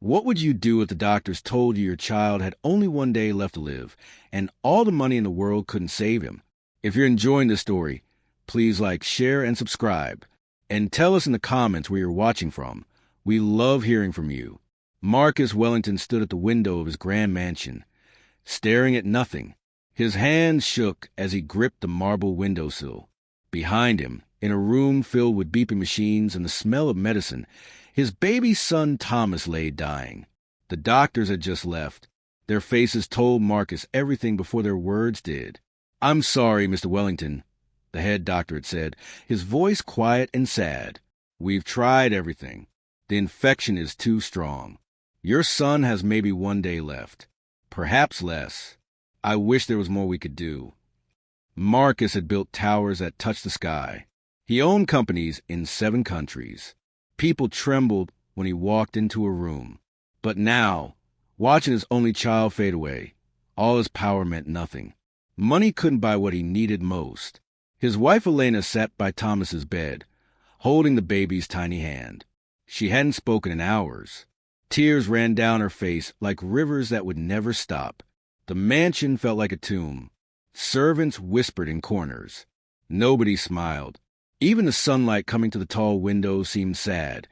What would you do if the doctors told you your child had only one day left to live and all the money in the world couldn't save him? If you're enjoying this story, please like, share, and subscribe. And tell us in the comments where you're watching from. We love hearing from you. Marcus Wellington stood at the window of his grand mansion, staring at nothing. His hands shook as he gripped the marble windowsill. Behind him, in a room filled with beeping machines and the smell of medicine, his baby son Thomas lay dying. The doctors had just left. Their faces told Marcus everything before their words did. "I'm sorry, Mr. Wellington," the head doctor had said, his voice quiet and sad. "We've tried everything. The infection is too strong. Your son has maybe one day left, perhaps less. I wish there was more we could do." Marcus had built towers that touched the sky. He owned companies in 7 countries. People trembled when he walked into a room. But now, watching his only child fade away, all his power meant nothing. Money couldn't buy what he needed most. His wife Elena sat by Thomas's bed, holding the baby's tiny hand. She hadn't spoken in hours. Tears ran down her face like rivers that would never stop. The mansion felt like a tomb. Servants whispered in corners. Nobody smiled. Even the sunlight coming to the tall window seemed sad,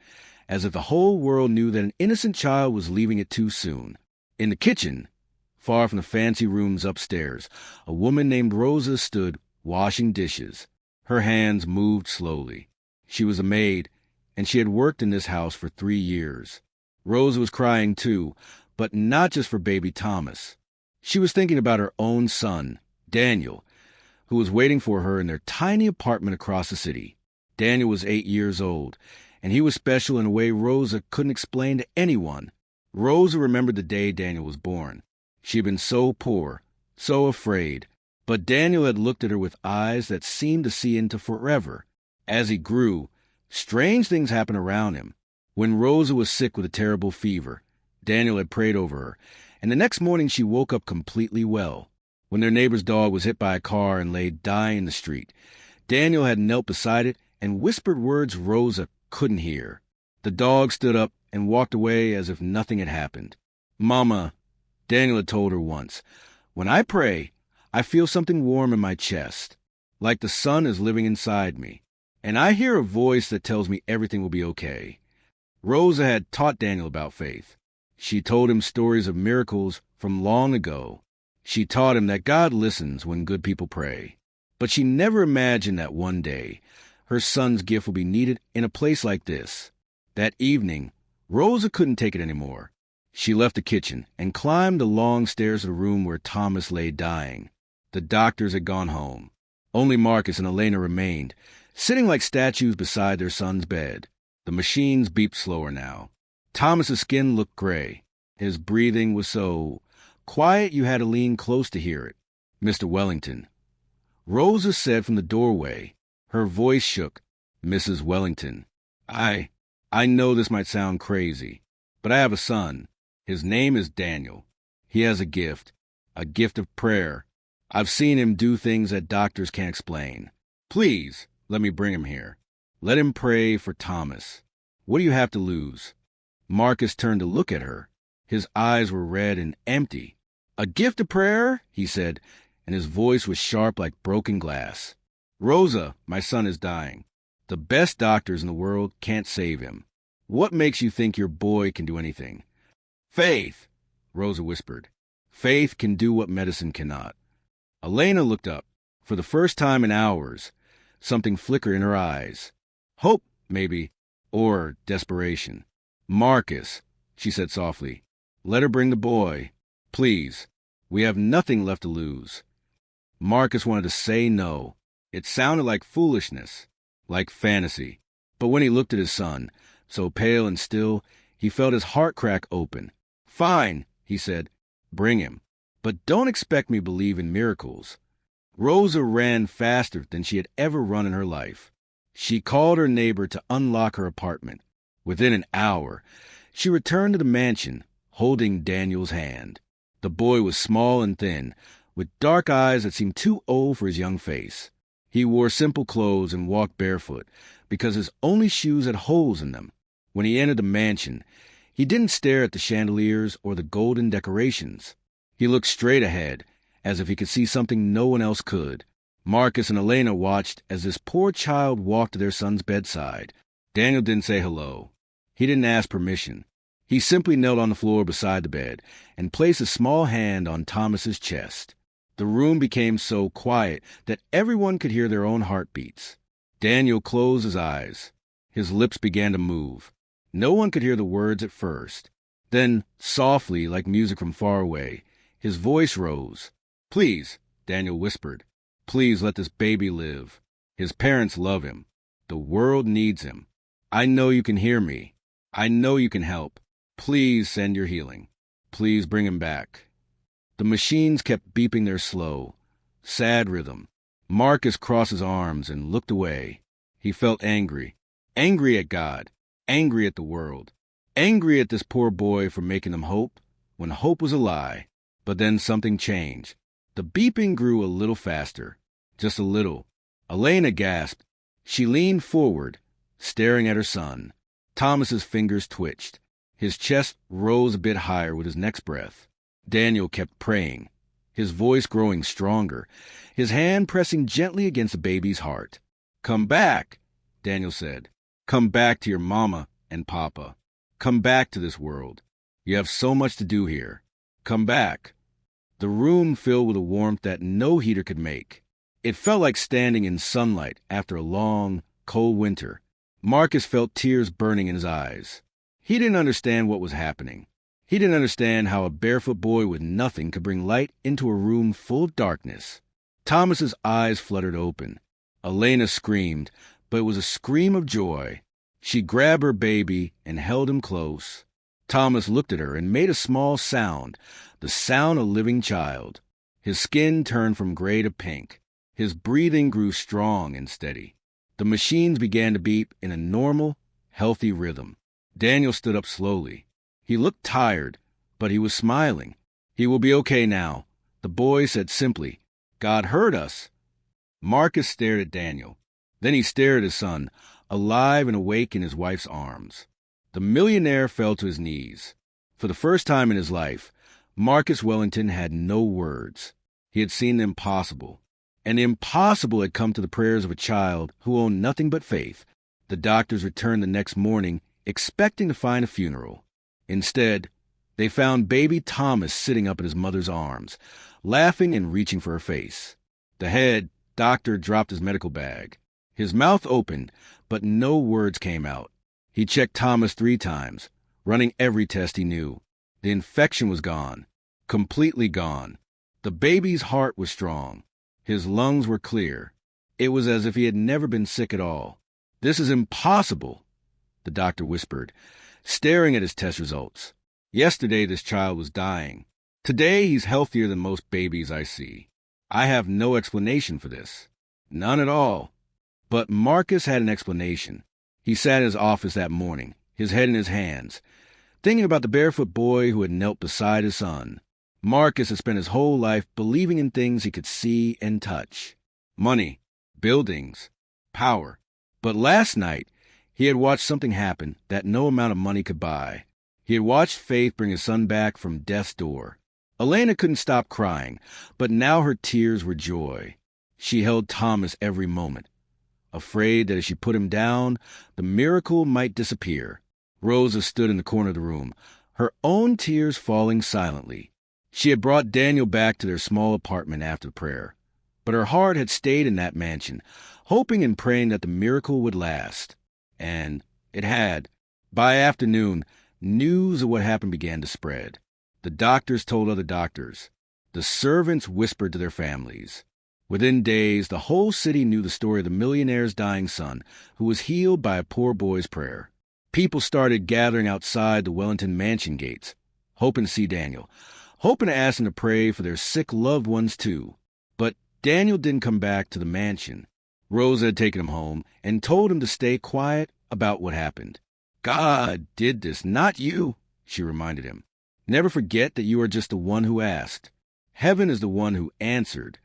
as if the whole world knew that an innocent child was leaving it too soon. In the kitchen, far from the fancy rooms upstairs, a woman named Rosa stood washing dishes. Her hands moved slowly. She was a maid, and she had worked in this house for 3 years. Rosa was crying too, but not just for baby Thomas. She was thinking about her own son, Daniel, who was waiting for her in their tiny apartment across the city. Daniel was 8 years old, and he was special in a way Rosa couldn't explain to anyone. Rosa remembered the day Daniel was born. She had been so poor, so afraid, but Daniel had looked at her with eyes that seemed to see into forever. As he grew, strange things happened around him. When Rosa was sick with a terrible fever, Daniel had prayed over her, and the next morning she woke up completely well. When their neighbor's dog was hit by a car and lay dying in the street, Daniel had knelt beside it and whispered words Rosa couldn't hear. The dog stood up and walked away as if nothing had happened. "Mama," Daniel had told her once, "when I pray, I feel something warm in my chest, like the sun is living inside me, and I hear a voice that tells me everything will be okay." Rosa had taught Daniel about faith. She told him stories of miracles from long ago. She taught him that God listens when good people pray. But she never imagined that one day her son's gift would be needed in a place like this. That evening, Rosa couldn't take it anymore. She left the kitchen and climbed the long stairs to the room where Thomas lay dying. The doctors had gone home. Only Marcus and Elena remained, sitting like statues beside their son's bed. The machines beeped slower now. Thomas's skin looked gray. His breathing was so quiet you had to lean close to hear it. "Mr. Wellington," Rosa said from the doorway. Her voice shook. "Mrs. Wellington, I know this might sound crazy, but I have a son. His name is Daniel. He has a gift of prayer. I've seen him do things that doctors can't explain. Please, let me bring him here. Let him pray for Thomas. What do you have to lose?" Marcus turned to look at her. His eyes were red and empty. "A gift of prayer?" he said, and his voice was sharp like broken glass. "Rosa, my son is dying. The best doctors in the world can't save him. What makes you think your boy can do anything?" "Faith," Rosa whispered. "Faith can do what medicine cannot." Elena looked up. For the first time in hours, something flickered in her eyes. Hope, maybe, or desperation. "Marcus," she said softly, "let her bring the boy. Please, we have nothing left to lose." Marcus wanted to say no. It sounded like foolishness, like fantasy. But when he looked at his son, so pale and still, he felt his heart crack open. "Fine," he said, "bring him. But don't expect me to believe in miracles." Rosa ran faster than she had ever run in her life. She called her neighbor to unlock her apartment. Within an hour, she returned to the mansion, holding Daniel's hand. The boy was small and thin, with dark eyes that seemed too old for his young face. He wore simple clothes and walked barefoot, because his only shoes had holes in them. When he entered the mansion, He didn't stare at the chandeliers or the golden decorations. He looked straight ahead, as if he could see something no one else could. Marcus and Elena watched as this poor child walked to their son's bedside. Daniel didn't say hello. He didn't ask permission. He simply knelt on the floor beside the bed and placed a small hand on Thomas's chest. The room became so quiet that everyone could hear their own heartbeats. Daniel closed his eyes. His lips began to move. No one could hear the words at first. Then, softly, like music from far away, his voice rose. "Please," Daniel whispered, "please let this baby live. His parents love him. The world needs him. I know you can hear me. I know you can help. Please send your healing. Please bring him back." The machines kept beeping their slow, sad rhythm. Marcus crossed his arms and looked away. He felt angry. Angry at God. Angry at the world. Angry at this poor boy for making them hope when hope was a lie. But then something changed. The beeping grew a little faster. Just a little. Elena gasped. She leaned forward, staring at her son. Thomas's fingers twitched. His chest rose a bit higher with his next breath. Daniel kept praying, his voice growing stronger, his hand pressing gently against the baby's heart. "Come back," Daniel said. "Come back to your mama and papa. Come back to this world. You have so much to do here. Come back." The room filled with a warmth that no heater could make. It felt like standing in sunlight after a long, cold winter. Marcus felt tears burning in his eyes. He didn't understand what was happening. He didn't understand how a barefoot boy with nothing could bring light into a room full of darkness. Thomas's eyes fluttered open. Elena screamed, but it was a scream of joy. She grabbed her baby and held him close. Thomas looked at her and made a small sound, the sound of a living child. His skin turned from gray to pink. His breathing grew strong and steady. The machines began to beep in a normal, healthy rhythm. Daniel stood up slowly. He looked tired, but he was smiling. "He will be okay now," the boy said simply. "God heard us." Marcus stared at Daniel. Then he stared at his son, alive and awake in his wife's arms. The millionaire fell to his knees. For the first time in his life, Marcus Wellington had no words. He had seen the impossible. And the impossible had come to the prayers of a child who owned nothing but faith. The doctors returned the next morning, expecting to find a funeral. Instead, they found baby Thomas sitting up in his mother's arms, laughing and reaching for her face. The head doctor dropped his medical bag. His mouth opened, but no words came out. He checked Thomas 3 times, running every test he knew. The infection was gone, completely gone. The baby's heart was strong. His lungs were clear. It was as if he had never been sick at all. "This is impossible," the doctor whispered, staring at his test results. "Yesterday this child was dying. Today he's healthier than most babies I see. I have no explanation for this. None at all." But Marcus had an explanation. He sat in his office that morning, his head in his hands, thinking about the barefoot boy who had knelt beside his son. Marcus had spent his whole life believing in things he could see and touch. Money, buildings, power. But last night, he had watched something happen that no amount of money could buy. He had watched faith bring his son back from death's door. Elena couldn't stop crying, but now her tears were joy. She held Thomas every moment, afraid that if she put him down, the miracle might disappear. Rosa stood in the corner of the room, her own tears falling silently. She had brought Daniel back to their small apartment after prayer, but her heart had stayed in that mansion, hoping and praying that the miracle would last. And it had. By afternoon, news of what happened began to spread. The doctors told other doctors. The servants whispered to their families. Within days, the whole city knew the story of the millionaire's dying son, who was healed by a poor boy's prayer. People started gathering outside the Wellington mansion gates, hoping to see Daniel, hoping to ask him to pray for their sick loved ones too. But Daniel didn't come back to the mansion. Rosa had taken him home and told him to stay quiet about what happened. "God did this, not you," she reminded him. "Never forget that you are just the one who asked. Heaven is the one who answered."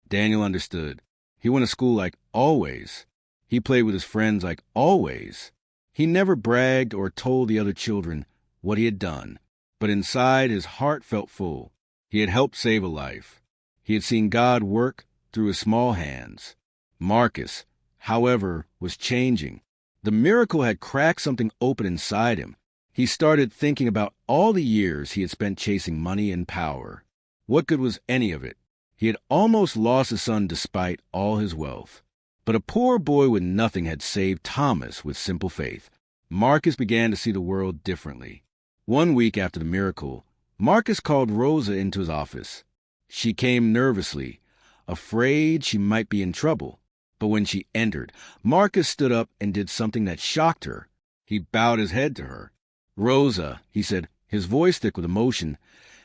Daniel understood. He went to school like always. He played with his friends like always. He never bragged or told the other children what he had done. But inside, his heart felt full. He had helped save a life. He had seen God work through his small hands. Marcus, however, was changing. The miracle had cracked something open inside him. He started thinking about all the years he had spent chasing money and power. What good was any of it? He had almost lost his son despite all his wealth. But a poor boy with nothing had saved Thomas with simple faith. Marcus began to see the world differently. One week after the miracle, Marcus called Rosa into his office. She came nervously, afraid she might be in trouble. But when she entered, Marcus stood up and did something that shocked her. He bowed his head to her. "Rosa," he said, his voice thick with emotion,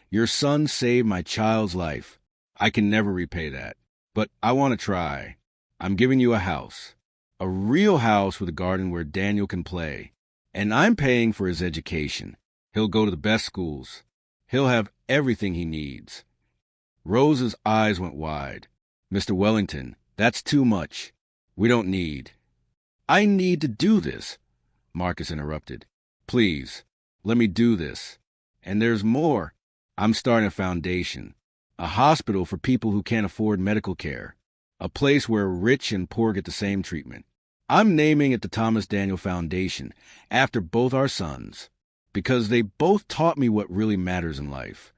"your son saved my child's life. I can never repay that. But I want to try. I'm giving you a house. A real house with a garden where Daniel can play. And I'm paying for his education. He'll go to the best schools. He'll have everything he needs." Rosa's eyes went wide. "Mr. Wellington, that's too much. We don't need." "I need to do this," Marcus interrupted. "Please, let me do this. And there's more. I'm starting a foundation, a hospital for people who can't afford medical care, a place where rich and poor get the same treatment. I'm naming it the Thomas Daniel Foundation, after both our sons, because they both taught me what really matters in life."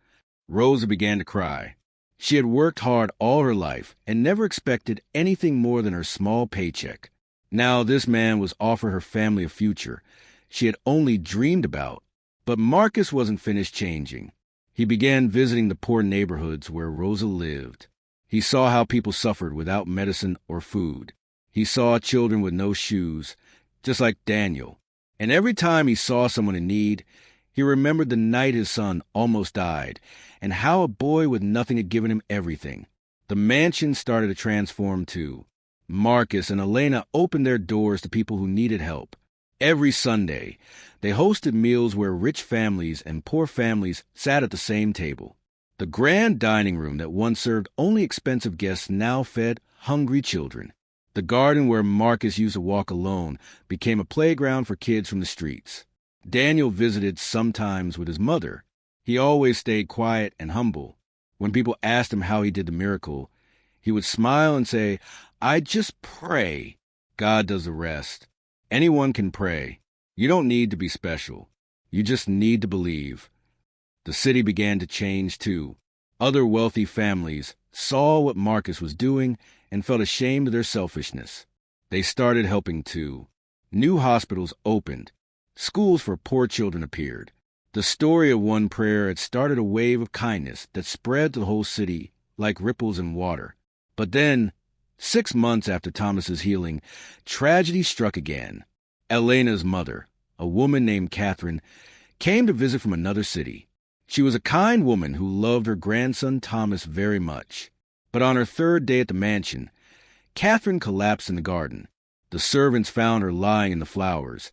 Rosa began to cry. She had worked hard all her life and never expected anything more than her small paycheck. Now this man was offering her family a future she had only dreamed about. But Marcus wasn't finished changing. He began visiting the poor neighborhoods where Rosa lived. He saw how people suffered without medicine or food. He saw children with no shoes, just like Daniel. And every time he saw someone in need, he remembered the night his son almost died, and how a boy with nothing had given him everything. The mansion started to transform too. Marcus and Elena opened their doors to people who needed help. Every Sunday, they hosted meals where rich families and poor families sat at the same table. The grand dining room that once served only expensive guests now fed hungry children. The garden where Marcus used to walk alone became a playground for kids from the streets. Daniel visited sometimes with his mother. He always stayed quiet and humble. When people asked him how he did the miracle, he would smile and say, "I just pray. God does the rest." Anyone can pray. You don't need to be special. You just need to believe. The city began to change too. Other wealthy families saw what Marcus was doing and felt ashamed of their selfishness. They started helping too. New hospitals opened. Schools for poor children appeared. The story of one prayer had started a wave of kindness that spread to the whole city like ripples in water. But then, 6 months after Thomas's healing, tragedy struck again. Elena's mother, a woman named Catherine, came to visit from another city. She was a kind woman who loved her grandson Thomas very much. But on her 3rd day at the mansion, Catherine collapsed in the garden. The servants found her lying in the flowers,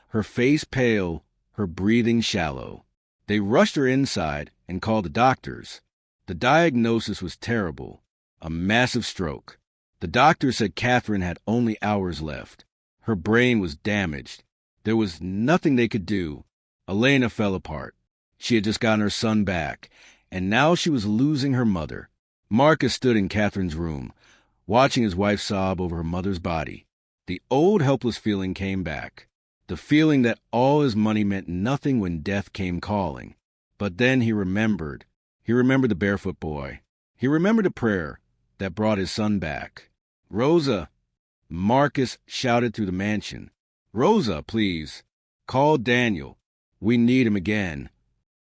her face pale, her breathing shallow. They rushed her inside and called the doctors. The diagnosis was terrible, a massive stroke. The doctor said Catherine had only hours left. Her brain was damaged. There was nothing they could do. Elena fell apart. She had just gotten her son back, and now she was losing her mother. Marcus stood in Catherine's room, watching his wife sob over her mother's body. The old helpless feeling came back, the feeling that all his money meant nothing when death came calling. But then he remembered. He remembered the barefoot boy. He remembered a prayer that brought his son back. "Rosa!" Marcus shouted through the mansion. "Rosa, please. Call Daniel. We need him again."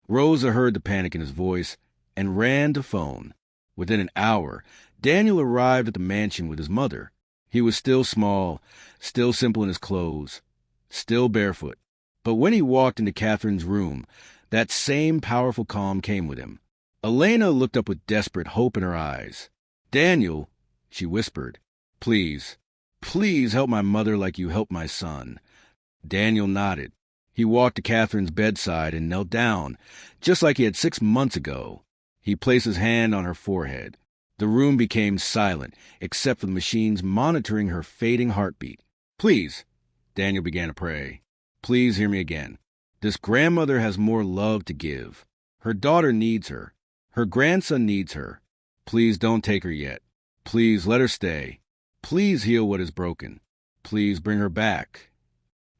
Rosa heard the panic in his voice and ran to phone. Within an hour, Daniel arrived at the mansion with his mother. He was still small, still simple in his clothes, still barefoot. But when he walked into Catherine's room, that same powerful calm came with him. Elena looked up with desperate hope in her eyes. "Daniel," she whispered, "please, please help my mother like you helped my son." Daniel nodded. He walked to Catherine's bedside and knelt down, just like he had 6 months ago. He placed his hand on her forehead. The room became silent, except for the machines monitoring her fading heartbeat. "Please," Daniel began to pray. "Please hear me again. This grandmother has more love to give. Her daughter needs her. Her grandson needs her. Please don't take her yet. Please let her stay. Please heal what is broken. Please bring her back.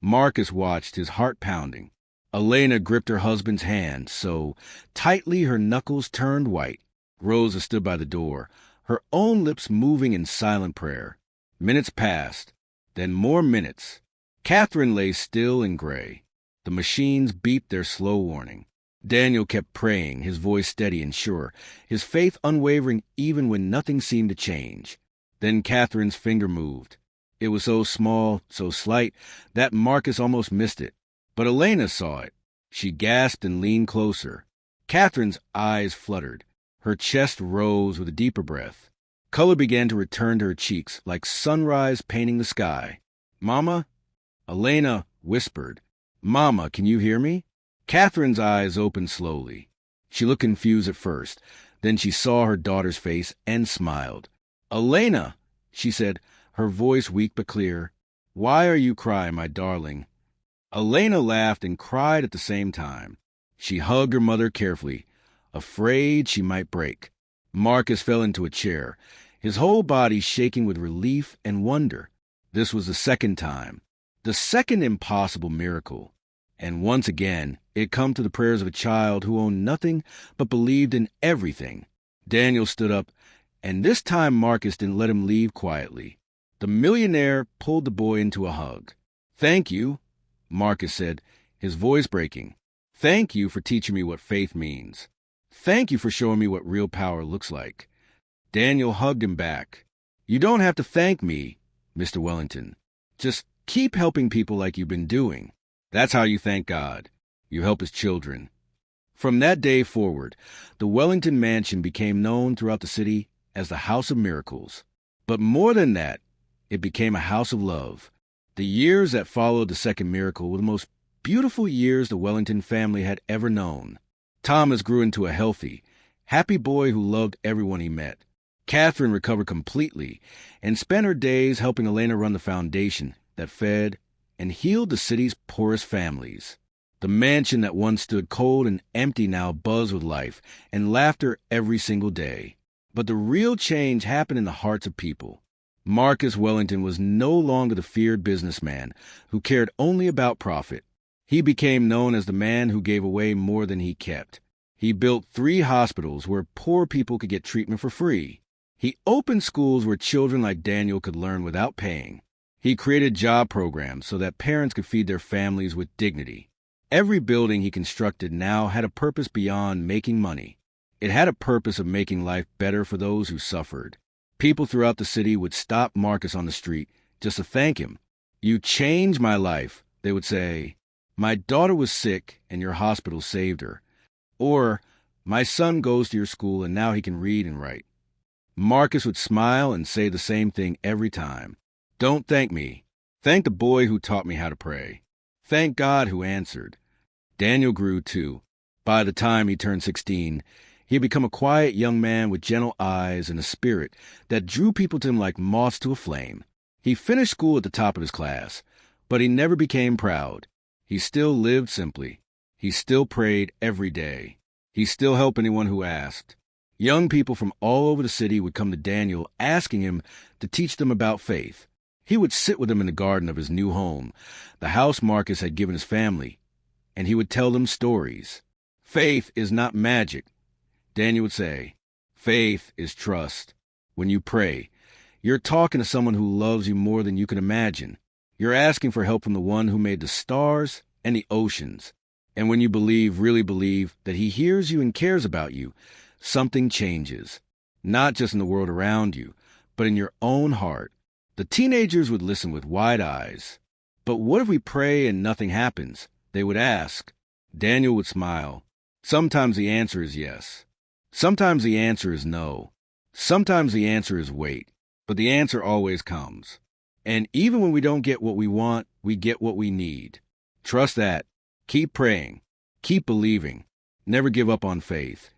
Marcus watched, his heart pounding. Elena gripped her husband's hand so tightly her knuckles turned white. Rosa stood by the door, her own lips moving in silent prayer. Minutes passed, then more minutes. Catherine lay still and gray. The machines beeped their slow warning. Daniel kept praying, his voice steady and sure, his faith unwavering even when nothing seemed to change. Then Catherine's finger moved. It was so small, so slight, that Marcus almost missed it. But Elena saw it. She gasped and leaned closer. Catherine's eyes fluttered. Her chest rose with a deeper breath. Color began to return to her cheeks, like sunrise painting the sky. "Mama?" Elena whispered. "Mama, can you hear me?" Catherine's eyes opened slowly. She looked confused at first. Then she saw her daughter's face and smiled. "Elena," she said, her voice weak but clear. "Why are you crying, my darling?" Elena laughed and cried at the same time. She hugged her mother carefully, afraid she might break. Marcus fell into a chair, his whole body shaking with relief and wonder. This was the second time, the second impossible miracle. And once again, it come to the prayers of a child who owned nothing but believed in everything. Daniel stood up, and this time Marcus didn't let him leave quietly. The millionaire pulled the boy into a hug. "Thank you," Marcus said, his voice breaking. "Thank you for teaching me what faith means. Thank you for showing me what real power looks like." Daniel hugged him back. "You don't have to thank me, Mr. Wellington. Just keep helping people like you've been doing. That's how you thank God. You help his children." From that day forward, the Wellington Mansion became known throughout the city as the House of Miracles. But more than that, it became a house of love. The years that followed the second miracle were the most beautiful years the Wellington family had ever known. Thomas grew into a healthy, happy boy who loved everyone he met. Catherine recovered completely and spent her days helping Elena run the foundation that fed and healed the city's poorest families. The mansion that once stood cold and empty now buzzed with life and laughter every single day. But the real change happened in the hearts of people. Marcus Wellington was no longer the feared businessman who cared only about profit. He became known as the man who gave away more than he kept. He built 3 hospitals where poor people could get treatment for free. He opened schools where children like Daniel could learn without paying. He created job programs so that parents could feed their families with dignity. Every building he constructed now had a purpose beyond making money. It had a purpose of making life better for those who suffered. People throughout the city would stop Marcus on the street just to thank him. "You changed my life," they would say. "My daughter was sick and your hospital saved her." Or, "My son goes to your school and now he can read and write." Marcus would smile and say the same thing every time. "Don't thank me. Thank the boy who taught me how to pray. Thank God who answered." Daniel grew too. By the time he turned 16, he had become a quiet young man with gentle eyes and a spirit that drew people to him like moths to a flame. He finished school at the top of his class, but he never became proud. He still lived simply. He still prayed every day. He still helped anyone who asked. Young people from all over the city would come to Daniel asking him to teach them about faith. He would sit with them in the garden of his new home, the house Marcus had given his family, and he would tell them stories. "Faith is not magic," Daniel would say. "Faith is trust. When you pray, you're talking to someone who loves you more than you can imagine. You're asking for help from the one who made the stars and the oceans. And when you believe, really believe, that he hears you and cares about you, something changes. Not just in the world around you, but in your own heart." The teenagers would listen with wide eyes. "But what if we pray and nothing happens?" they would ask. Daniel would smile. "Sometimes the answer is yes. Sometimes the answer is no. Sometimes the answer is wait. But the answer always comes. And even when we don't get what we want, we get what we need. Trust that. Keep praying. Keep believing. Never give up on faith."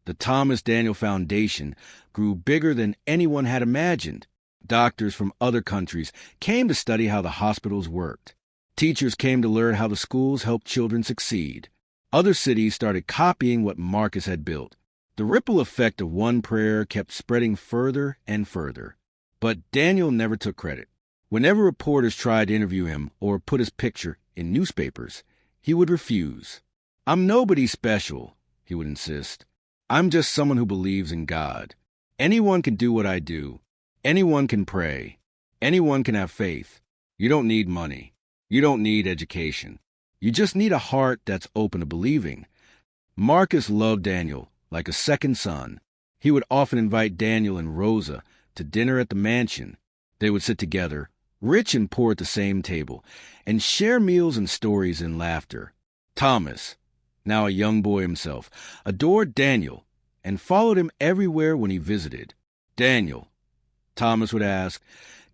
The Thomas Daniel Foundation grew bigger than anyone had imagined. Doctors from other countries came to study how the hospitals worked. Teachers came to learn how the schools helped children succeed. Other cities started copying what Marcus had built. The ripple effect of one prayer kept spreading further and further. But Daniel never took credit. Whenever reporters tried to interview him or put his picture in newspapers, he would refuse. "I'm nobody special," he would insist. "I'm just someone who believes in God. Anyone can do what I do. Anyone can pray. Anyone can have faith. You don't need money. You don't need education. You just need a heart that's open to believing." Marcus loved Daniel like a second son. He would often invite Daniel and Rosa to dinner at the mansion. They would sit together, rich and poor at the same table, and share meals and stories and laughter. Thomas, now a young boy himself, adored Daniel and followed him everywhere when he visited. "Daniel," Thomas would ask,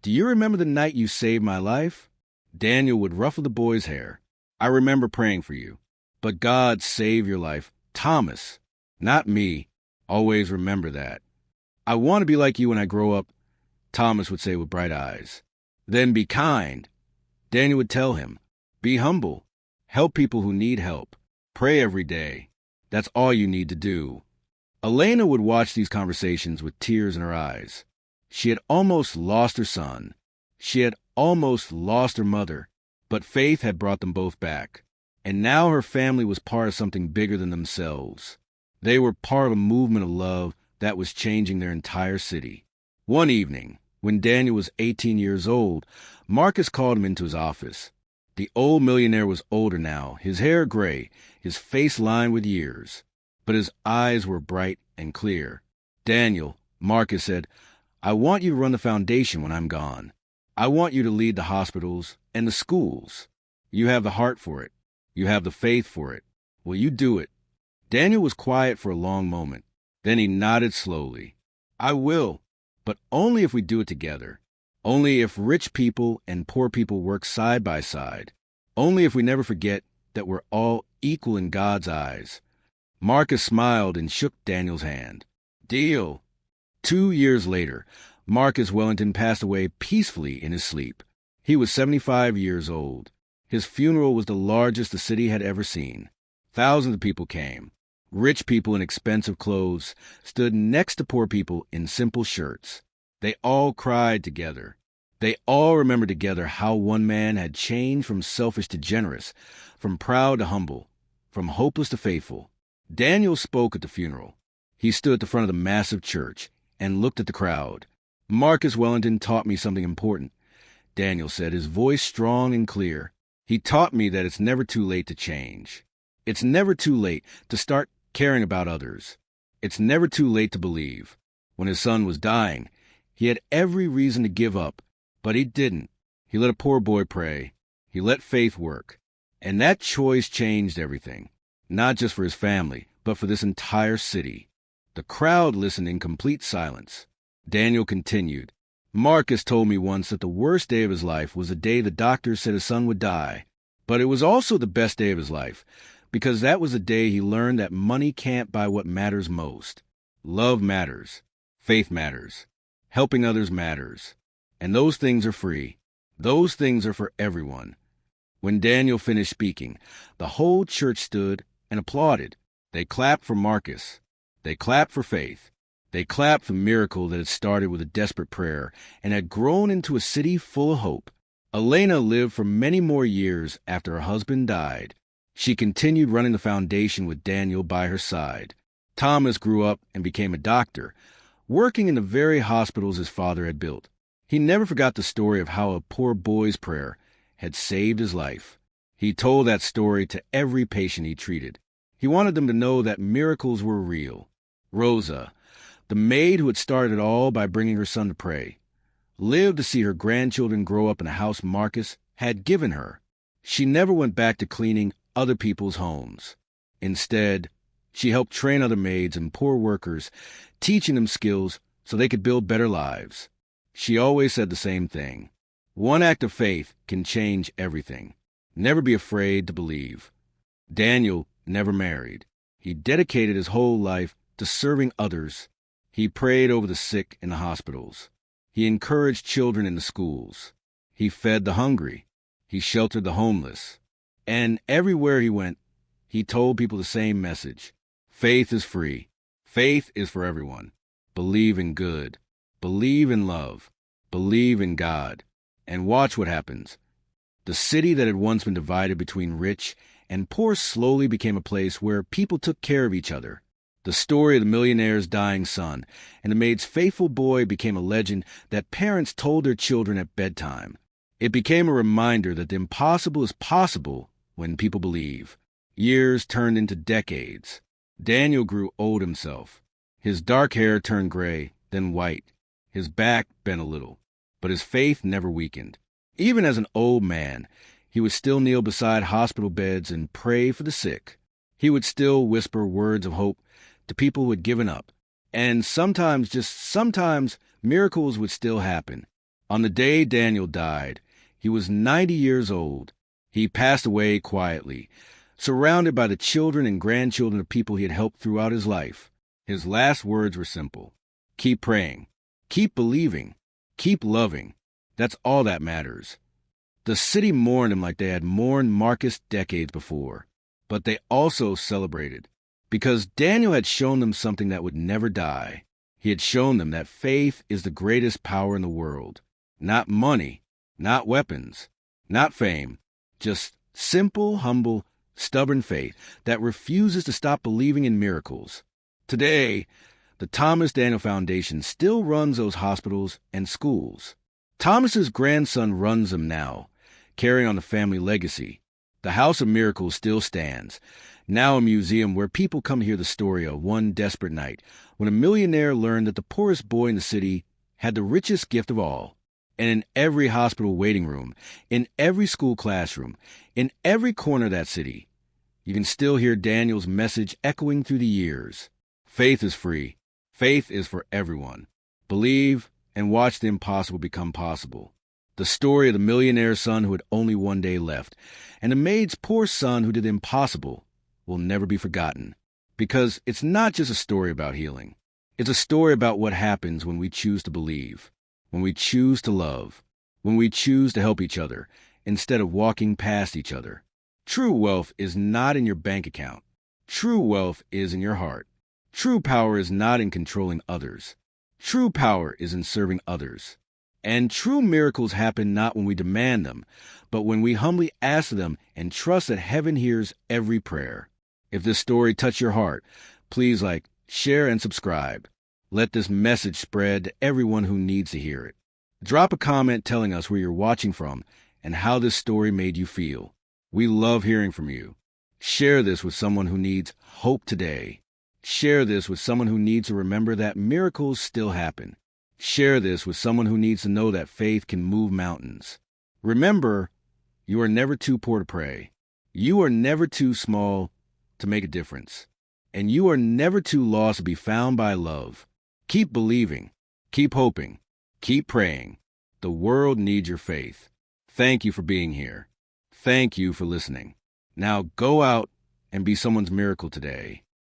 "do you remember the night you saved my life?" Daniel would ruffle the boy's hair. "I remember praying for you, but God saved your life, Thomas, not me. Always remember that." "I want to be like you when I grow up," Thomas would say with bright eyes. "Then be kind," Daniel would tell him. "Be humble. Help people who need help. Pray every day. That's all you need to do." Elena would watch these conversations with tears in her eyes. She had almost lost her son. She had almost lost her mother, but faith had brought them both back. And now her family was part of something bigger than themselves. They were part of a movement of love that was changing their entire city. One evening, when Daniel was 18 years old, Marcus called him into his office. The old millionaire was older now, his hair gray, his face lined with years, but his eyes were bright and clear. "Daniel," Marcus said, "I want you to run the foundation when I'm gone. I want you to lead the hospitals and the schools. You have the heart for it. You have the faith for it. Will you do it?" Daniel was quiet for a long moment. Then he nodded slowly. "I will, but only if we do it together. Only if rich people and poor people work side by side. Only if we never forget that we're all equal in God's eyes." Marcus smiled and shook Daniel's hand. "Deal." 2 years later, Marcus Wellington passed away peacefully in his sleep. He was 75 years old. His funeral was the largest the city had ever seen. Thousands of people came. Rich people in expensive clothes stood next to poor people in simple shirts. They all cried together. They all remembered together how one man had changed from selfish to generous, from proud to humble, from hopeless to faithful. Daniel spoke at the funeral. He stood at the front of the massive church and looked at the crowd. "Marcus Wellington taught me something important," Daniel said, his voice strong and clear. "He taught me that it's never too late to change. It's never too late to start caring about others. It's never too late to believe." When his son was dying, he had every reason to give up, but he didn't. He let a poor boy pray. He let faith work. And that choice changed everything, not just for his family, but for this entire city. The crowd listened in complete silence. Daniel continued, "Marcus told me once that the worst day of his life was the day the doctors said his son would die. But it was also the best day of his life, because that was the day he learned that money can't buy what matters most. Love matters. Faith matters. Helping others matters. And those things are free. Those things are for everyone." When Daniel finished speaking, the whole church stood and applauded. They clapped for Marcus. They clapped for faith. They clapped for the miracle that had started with a desperate prayer and had grown into a city full of hope. Elena lived for many more years after her husband died. She continued running the foundation with Daniel by her side. Thomas grew up and became a doctor, working in the very hospitals his father had built. He never forgot the story of how a poor boy's prayer had saved his life. He told that story to every patient he treated. He wanted them to know that miracles were real. Rosa, the maid who had started it all by bringing her son to pray, lived to see her grandchildren grow up in a house Marcus had given her. She never went back to cleaning other people's homes. Instead, she helped train other maids and poor workers, teaching them skills so they could build better lives. She always said the same thing. One act of faith can change everything. Never be afraid to believe. Daniel never married. He dedicated his whole life to serving others. He prayed over the sick in the hospitals. He encouraged children in the schools. He fed the hungry. He sheltered the homeless. And everywhere he went, he told people the same message. Faith is free. Faith is for everyone. Believe in good. Believe in love. Believe in God. And watch what happens. The city that had once been divided between rich and poor slowly became a place where people took care of each other. The story of the millionaire's dying son and the maid's faithful boy became a legend that parents told their children at bedtime. It became a reminder that the impossible is possible when people believe. Years turned into decades. Daniel grew old himself. His dark hair turned gray, then white. His back bent a little, but his faith never weakened. Even as an old man, he would still kneel beside hospital beds and pray for the sick. He would still whisper words of hope to people who had given up. And sometimes, just sometimes, miracles would still happen. On the day Daniel died, he was 90 years old. He passed away quietly, surrounded by the children and grandchildren of people he had helped throughout his life. His last words were simple. Keep praying. Keep believing. Keep loving. That's all that matters. The city mourned him like they had mourned Marcus decades before. But they also celebrated, because Daniel had shown them something that would never die. He had shown them that faith is the greatest power in the world. Not money, not weapons, not fame, just simple, humble, stubborn faith that refuses to stop believing in miracles. Today, the Thomas Daniel Foundation still runs those hospitals and schools. Thomas's grandson runs them now, carrying on the family legacy. The House of Miracles still stands, now a museum where people come to hear the story of one desperate night when a millionaire learned that the poorest boy in the city had the richest gift of all. And in every hospital waiting room, in every school classroom, in every corner of that city, you can still hear Daniel's message echoing through the years. Faith is free. Faith is for everyone. Believe and watch the impossible become possible. The story of the millionaire's son who had only one day left, and the maid's poor son who did the impossible, will never be forgotten. Because it's not just a story about healing. It's a story about what happens when we choose to believe, when we choose to love, when we choose to help each other instead of walking past each other. True wealth is not in your bank account. True wealth is in your heart. True power is not in controlling others. True power is in serving others. And true miracles happen not when we demand them, but when we humbly ask them and trust that heaven hears every prayer. If this story touched your heart, please share, and subscribe. Let this message spread to everyone who needs to hear it. Drop a comment telling us where you're watching from and how this story made you feel. We love hearing from you. Share this with someone who needs hope today. Share this with someone who needs to remember that miracles still happen. Share this with someone who needs to know that faith can move mountains. Remember, you are never too poor to pray. You are never too small to make a difference. And you are never too lost to be found by love. Keep believing. Keep hoping. Keep praying. The world needs your faith. Thank you for being here. Thank you for listening. Now go out and be someone's miracle today.